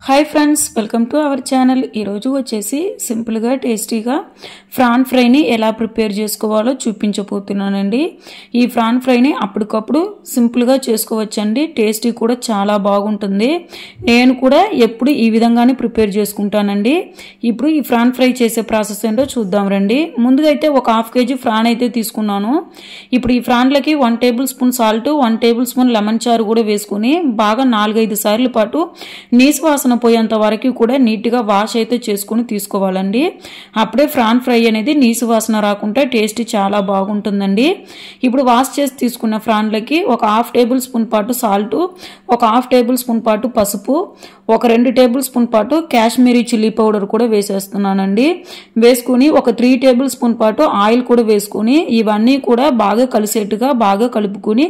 High friends welcome to our channel वच्चेसी simple गा टेस्टीगा फ्रान फ्राई नी एला प्रिपेर चेसुकोवालो चूपिंचबोतुन्नानंडी। ई फ्रान फ्राई नी अप्पुडकप्पुडु सिंपल गा चेसुकोवच्चंडी। टेस्टी कूडा चाला बागुंटुंदी। नेनु कूडा एप्पुडु ई विधंगाने प्रिपेर चेसुकुंटानंडी। इप्पुडु ई फ्रान फ्राई चेसे प्रासेस ఏంటో చూద్దాం రండి। ముందుగా అయితే ఒక హాఫ్ కేజీ ఫ్రాన్ అయితే తీసుకున్నాను। ఇప్పుడు ఈ ఫ్రాన్లకి 1 table spoon salt 1 table spoon lemon చారు కూడా వేసుకొని బాగా 4-5 సార్లు పాటు నీసు వాసన పోయేంత వరకు కూడా నీట్ గా వాష్ అయితే చేసుకొని తీసుకోవాలండి। అప్పుడే ఫ్రాన్ ఫ్రై అనేది నీసు వాసన రాకుండా టేస్ట్ చాలా బాగుంటుందండి। ఇప్పుడు వాష్ చేసి తీసుకున్న ఫ్రాన్లకి ఒక హాఫ్ టేబుల్ స్పూన్ పాటు సాల్ట్, ఒక హాఫ్ టేబుల్ స్పూన్ పాటు పసుపు, ఒక 2 టేబుల్ స్పూన్ పాటు కాశ్మీరీ చిల్లీ పౌడర్ కూడా వేసేస్తున్నానండి। వేసుకొని ఒక 3 టేబుల్ స్పూన్ పాటు ఆయిల్ కూడా వేసుకొని ఇవన్నీ కూడా బాగా కలిసేట్టుగా బాగా కలుపుకొని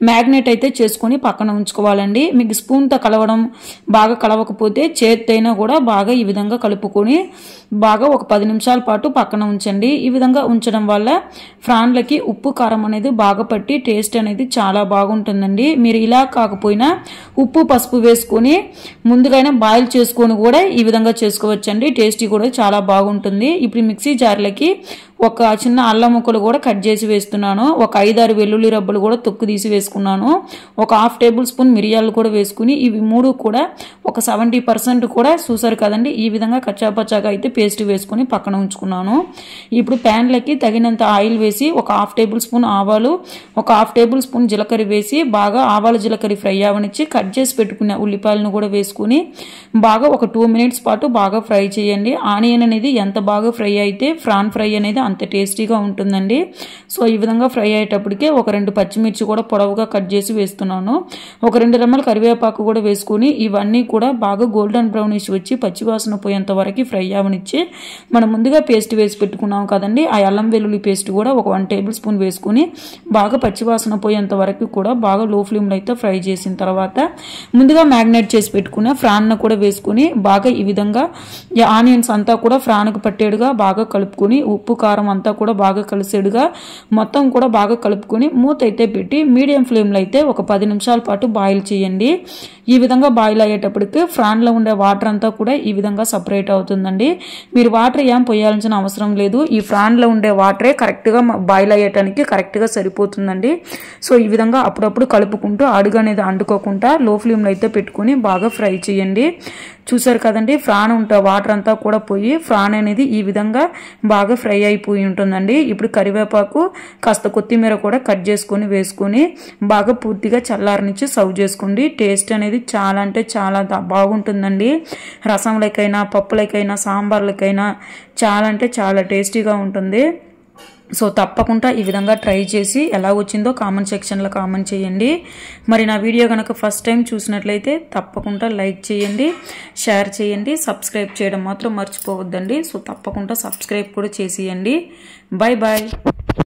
మ్యాగ్నెట్ అయితే చేసుకొని పక్కన ఉంచుకోవాలండి। మీకు స్పూన్ తో కలవడం బాగా కలవకపోతే చేత్తైనా కూడా బాగా ఈ విధంగా కలుపుకొని బాగా ఒక 10 నిమిషాల పాటు పక్కన ఉంచండి। ఈ విధంగా ఉంచడం వల్ల ఫ్రాన్లకి ఉప్పు కారం అనేది బాగా పట్టి టేస్ట్ అనేది చాలా బాగుంటుందండి। మీరు ఇలా కాకపోయినా ఉప్పు పసుపు వేసుకొని ముందుగానే బాయిల్ చేసుకొని కూడా ఈ విధంగా చేసుకోవచ్చండి। టేస్టీ కూడా చాలా బాగుంటుంది। ఇప్పుడు మిక్సీ జార్లకి ఒక చిన్న అల్లం ముక్కలు కూడా కట్ చేసి వేస్తున్నాను। ఒక 5-6 వెల్లుల్లి రబ్బలు కూడా తొక్కు తీసి వేసుకున్నాను। ఒక హాఫ్ టేబుల్ స్పూన్ మిరియాలు కూడా వేసుకుని ఇవి మూడు కూడా ఒక 70% కూడా చూసారు కదండి। ఈ విధంగా కచ్చాపచ్చాగా అయితే పేస్ట్ వేసుకొని పక్కన ఉంచుకున్నాను। ఇప్పుడు ప్యాన్ లకి తగినంత ఆయిల్ వేసి ఒక హాఫ్ టేబుల్ స్పూన్ ఆవాలు, ఒక హాఫ్ టేబుల్ స్పూన్ జీలకర్ర వేసి బాగా ఆవాల జీలకర్ర ఫ్రై అవనిచ్చి కట్ చేసి పెట్టుకున్న ఉల్లిపాయలను కూడా వేసుకొని బాగా ఒక 2 మినిట్స్ పాటు బాగా ఫ్రై చేయండి। ఆనియన్ అనేది ఎంత బాగా ఫ్రై అయితే ఫ్రాన్ ఫ్రై అనేది అంత టేస్టీగా ఉంటుందండి। సో ఈ విధంగా ఫ్రై అయ్యేటప్పటికే ఒక 2 పచ్చిమిర్చి కూడా పొడవుగా కట్ చేసి వేస్తున్నాను। ఒక 2 రెమ్మల కరివేపాకు కూడా వేసుకొని ఇవన్నీ కూడా బాగా గోల్డెన్ బ్రౌనిష్ వచ్చి పచ్చివాసన పోయేంత వరకు ఫ్రై అవనిచ్చి మనం ముందుగా పేస్ట్ వేసి పెట్టుకున్నాం కదండి, ఆ అల్లం వెల్లుల్లి పేస్ట్ కూడా ఒక 1 టేబుల్ స్పూన్ వేసుకొని బాగా పచ్చివాసన పోయేంత వరకు కూడా బాగా లో ఫ్లేమ్లో అయితే ఫ్రై చేసిన తర్వాత ముందుగా మ్యాగ్నేట్ చేసి పెట్టుకున్న ఫ్రాన్ కూడా వేసుకొని బాగా ఈ విధంగా ఆనియన్స్ అంతా కూడా ఫ్రాన్కు పట్టేడుగా బాగా కలుపుకొని ఉప్పు కారం అంతా కూడా బాగా కలిసేడుగా మొత్తం కూడా బాగా కలుపుకొని మూత అయితే పెట్టి మీడియం ఫ్లేమ్లో అయితే ఒక 10 నిమిషాల పాటు బాయిల్ చేయండి। ఈ విధంగా బాయిల్ అయ్యేటప్పటికి ఫ్రాన్ లో ఉండే వాటర్ అంతా కూడా ఈ విధంగా సెపరేట్ అవుతుందండి। మీరు వాటర్ ఏం పోయాల్సిన అవసరం లేదు, ఈ ఫ్రాన్ లో ఉండే వాటరే కరెక్ట్ గా బాయిల్ అయ్యేటానికి కరెక్ట్ గా సరిపోతుందండి। సో ఈ విధంగా అప్పుడప్పుడు కలుపుకుంటూ అడుగు అనేది అంటుకోకుండా లో ఫ్లేమ్ లో అయితే పెట్టుకొని బాగా ఫ్రై చేయండి। చూసారు కదండి, ఫ్రాన్ ఉంటే వాటర్ అంతా కూడా పోయి ఫ్రాన్ అనేది ఈ విధంగా బాగా ఫ్రై అయిపోయి ఉంటుందండి। ఇప్పుడు కరివేపాకు కాస్త కొత్తిమీర కూడా కట్ చేసుకొని వేసుకొని బాగా పూర్తిగా చల్లారనిచ్చి సర్వ్ చేసుకోండి। టేస్ట్ అనేది చాలా అంటే చాలా బాగుంటుందండి। రసంలకైనా పప్పులకైనా సాంబార్లకైనా చాలా అంటే చాలా టేస్టీగా ఉంటుంది। సో తప్పకుండా ఈ విధంగా ట్రై చేసి ఎలా వచ్చిందో కామెంట్ సెక్షన్లో కామెంట్ చేయండి। మరి నా వీడియో కనుక ఫస్ట్ టైం చూసినట్లయితే తప్పకుండా లైక్ చేయండి, షేర్ చేయండి, సబ్స్క్రైబ్ చేయడం మాత్రం మర్చిపోవద్దండి। సో తప్పకుండా సబ్స్క్రైబ్ కూడా చేసేయండి। Bye bye.